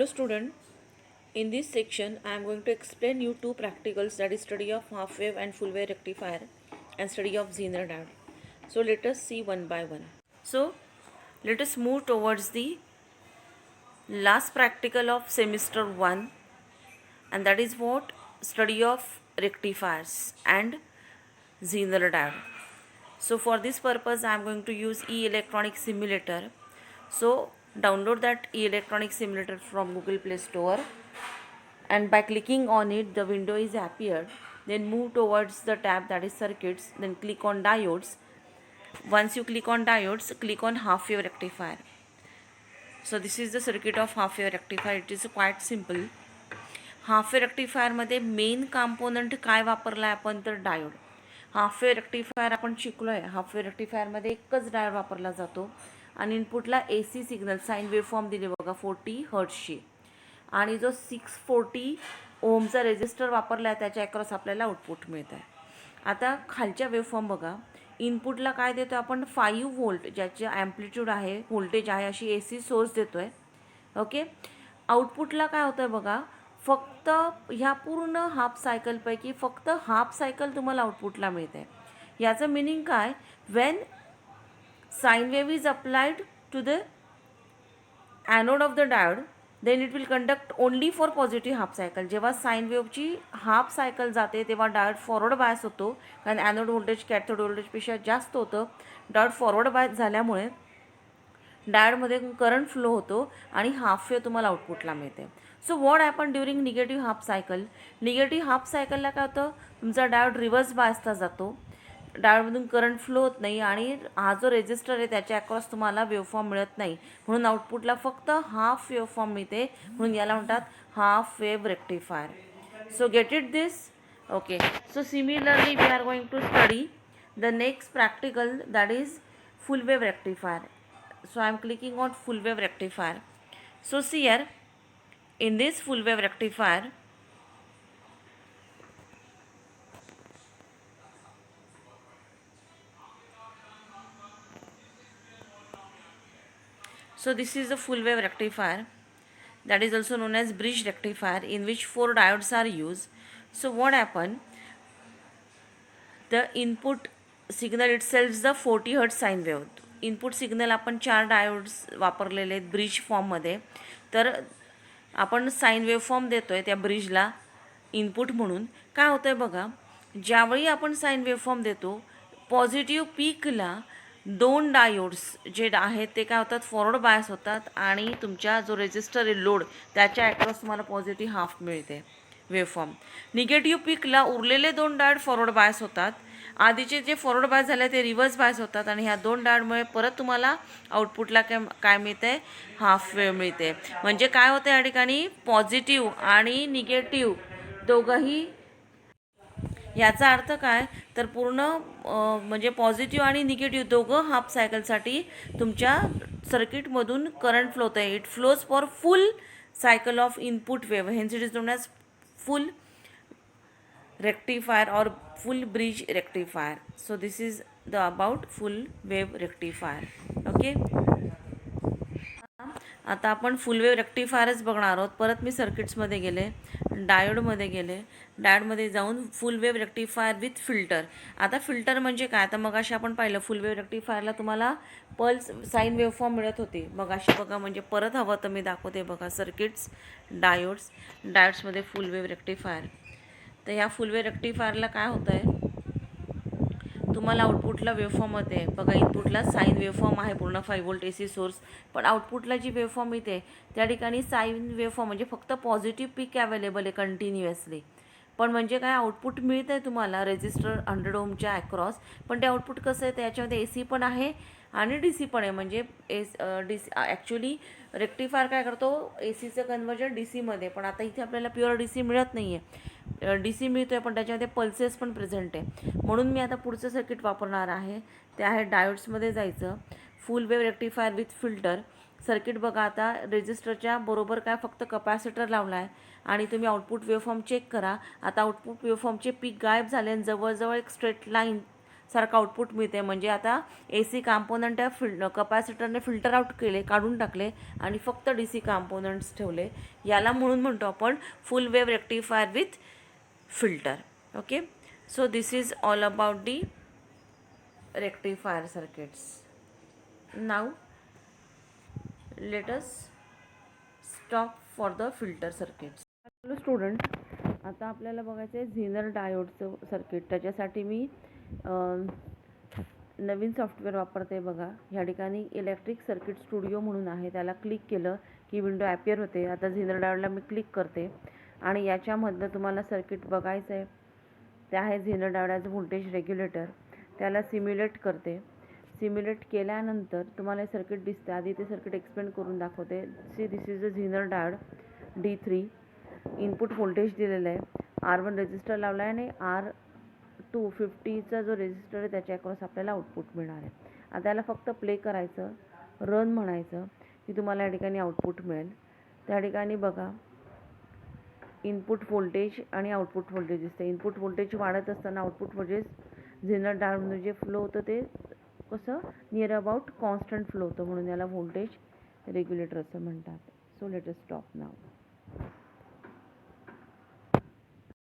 Hello student, in this section I am going to explain you two practicals, that is study of half wave and full wave rectifier and study of Zener diode. So let us see one by one. So let us move towards the last practical of semester 1, and that is what? Study of rectifiers and Zener diode. So for this purpose I am going to use e-electronic simulator. So download that e-electronic simulator from Google Play Store, and by clicking on it the window is appeared. Then move towards the tab that is circuits, then click on diodes. Once you click on diodes, click on half wave rectifier. So this is the circuit of half wave rectifier. It is quite simple. Half wave रेक्टिफायरमध्ये main component काय वापरला आहे आपण, तर diode. Half wave rectifier आपण शिकलो आहे. Half wave रेक्टिफायरमध्ये एकच डायोड वापरला जातो आणि इनपुटला AC सिग्नल साईन वेवफॉर्म दिले बघा 40 हर्ट्झची, आणि जो 640 ओमचा रेजिस्टर वापरला आहे त्याच्या अक्रॉस आपल्याला आउटपुट मिळत आहे. आता खालच्या वेवफॉर्म बघा, इनपुटला काय देतो आपण, 5 व्होल्ट ज्याचे ॲम्प्लिट्यूड आहे, व्होल्टेज आहे, अशी AC सोर्स देतो आहे. ओके, आउटपुटला काय होतं आहे बघा, फक्त ह्या पूर्ण हाफ सायकलपैकी फक्त हाफ सायकल तुम्हाला आउटपुटला मिळते आहे. याचं मिनिंग काय, when sine wave is applied to the anode of the diode then it will conduct only for positive half cycle. जेव्हा साईन वेवची हाफ सायकल जाते तेव्हा डायोड फॉरवर्ड बायस होतो, कारण ॲनोड व्होल्टेज कॅथोड व्होल्टेजपेक्षा जास्त होतं. डायोड फॉरवर्ड बायस झाल्यामुळे डायोडमध्ये करंट फ्लो होतो आणि हाफ वेव तुम्हाला आउटपुटला मिळते. So what happen during negative half cycle, negative half सायकलला काय होतं, तुमचा डायोड रिव्हर्स बायसला जातो, डायोडमधून करंट फ्लो होत नाही आणि हा जो रेजिस्टर आहे त्याच्या अक्रॉस तुम्हाला वेवफॉर्म मिळत नाही, म्हणून आउटपुटला फक्त हाफ वेवफॉर्म मिळते, म्हणून याला म्हणतात half wave rectifier. So get it this. Okay, so similarly we are going to study the next practical, that is full wave rectifier. So I am clicking on full wave rectifier. So see here, in this full wave rectifier, so this is the full wave rectifier, that is also known as bridge rectifier, in which 4 diodes are used. So what happened, the input signal itself is the 40 Hz sine wave. Input signal आपण 4 diodes वापरलेले आहेत bridge फॉर्ममध्ये, तर आपण sine waveform देतो आहे त्या ब्रिजला input म्हणून. काय होतं आहे बघा, ज्यावेळी आपण साईन वेवफॉर्म देतो पॉझिटिव्ह पीकला 2 डायोड्स जे आहेत ते काय होतात, फॉरवर्ड बायस होतात आणि तुमच्या जो रेजिस्टर आहे लोड त्याच्या अक्रॉस तुम्हाला पॉझिटिव्ह हाफ मिळते वेवफॉर्म. निगेटिव्ह पीकला उरलेले 2 डायोड फॉरवर्ड बायस होतात, आधीचे जे फॉरवर्ड बायस झाले ते रिव्हर्स बायस होतात, आणि ह्या 2 डायोडमुळे परत तुम्हाला आउटपुटला काय मिळते, हाफ वेव मिळते. म्हणजे काय होतं या ठिकाणी, पॉझिटिव्ह आणि निगेटिव्ह दोघंही. याचा अर्थ काय, तर पूर्ण म्हणजे पॉझिटिव्ह आणि निगेटिव्ह दोघं हाफ सायकलसाठी तुमच्या सर्किटमधून करंट फ्लो होतं आहे. It flows for full cycle of input wave, hence it is known as full rectifier or full bridge rectifier. So this is the about full wave rectifier. Okay, आता आपण फुल wave रेक्टिफायरच बघणार आहोत. परत मी सर्किट्समध्ये गेले, डायोडमध्ये गेले, डायोडमध्ये जाऊन फुल वेव रेक्टिफायर विथ फिल्टर. आता फिल्टर म्हणजे काय, आता मग अशी आपण पाहिलं फुल वेव रेक्टिफायरला तुम्हाला पल्स साईन वेवफॉर्म मिळत होती. मग अशी बघा, म्हणजे परत हवं तर मी दाखवते बघा, सर्किट्स, डायोड्समध्ये फुल वेव रेक्टिफायर. तर ह्या फुल वेव रेक्टिफायरला काय होतं आहे, तुम्हाला आउटपुटला वेवफॉर्म येते बघा. इनपुटला साईन वेवफॉर्म आहे पूर्ण 5 व्होल्ट AC सोर्स, पण आउटपुटला जी वेवफॉर्म येते त्या ठिकाणी साईन वेवफॉर्म म्हणजे फक्त पॉझिटिव्ह पीक अवेलेबल आहे कंटिन्युअसली. पण म्हणजे काय, आउटपुट मिळत आहे तुम्हाला रेजिस्टर 100 ओमच्या अक्रॉस, पण ते आउटपुट कसं आहे, त्याच्यामध्ये AC पण आहे आणि DC पण आहे. म्हणजे DC ॲक्च्युली रेक्टिफायर काय करतो, ACचं कन्व्हर्जन DCमध्ये, पण आता इथे आपल्याला प्युअर DC मिळत नाही आहे. DC मिळतो आहे पण त्याच्यामध्ये पल्सेस पण प्रेझेंट आहे. म्हणून मी आता पुढचं सर्किट वापरणार आहे, ते आहे डायोड्समध्ये जायचं, फुल wave rectifier with filter. Circuit बघा, आता रेजिस्टरच्या बरोबर काय फक्त कपॅसिटर लावला आहे, आणि तुम्ही आउटपुट वेवफॉर्म चेक करा. आता आउटपुट वेवफॉर्मचे पीक गायब झाले आणि जवळजवळ एक स्ट्रेट लाईन सारखं आउटपुट मिळते. म्हणजे आता AC कॉम्पोनंट कपॅसिटरने फिल्टर आउट केले, काढून टाकले आणि फक्त DC कॉम्पोनंट्स ठेवले. याला म्हणून म्हणतो आपण फुल wave rectifier with filter. Okay, so this is all about the rectifier circuits. Now let us stop for the filter circuits. Hello student, आता आपल्याला बघायचं आहे झेनर डायोडचं सर्किट. त्याच्यासाठी मी नवीन सॉफ्टवेअर वापरते बघा. ह्या ठिकाणी इलेक्ट्रिक सर्किट स्टुडिओ म्हणून आहे, त्याला क्लिक केलं की विंडो ॲपियर होते. आता झेनर डायोडला मी क्लिक करते आणि याच्यामधलं तुम्हाला सर्किट बघायचं आहे. ते आहे झेनर डायोडाचं व्होल्टेज रेग्युलेटर. त्याला सिम्युलेट करते. सिम्युलेट केल्यानंतर तुम्हाला हे सर्किट दिसते. आधी ते सर्किट एक्सप्लेन करून दाखवते. See this is a Zener diode D3. Input voltage दिलेलं आहे. R1 रेजिस्टर लावला आहे आणि R250चा जो रेजिस्टर आहे त्याच्या अक्रॉस आपल्याला आउटपुट मिळणार आहे. आता त्याला फक्त प्ले करायचं, रन म्हणायचं की तुम्हाला या ठिकाणी आउटपुट मिळेल. त्या ठिकाणी बघा इनपुट व्होल्टेज आणि आउटपुट व्होल्टेज दिसते. इनपुट व्होल्टेज वाढत असताना आउटपुट व्होल्टेज झेनर डायोडमध्ये जे फ्लो होतं ते कसं नियर अबाउट कॉन्स्टंट फ्लो होतं, म्हणून याला व्होल्टेज रेग्युलेटर असं म्हणतात. सो लेट अस स्टॉप नाव.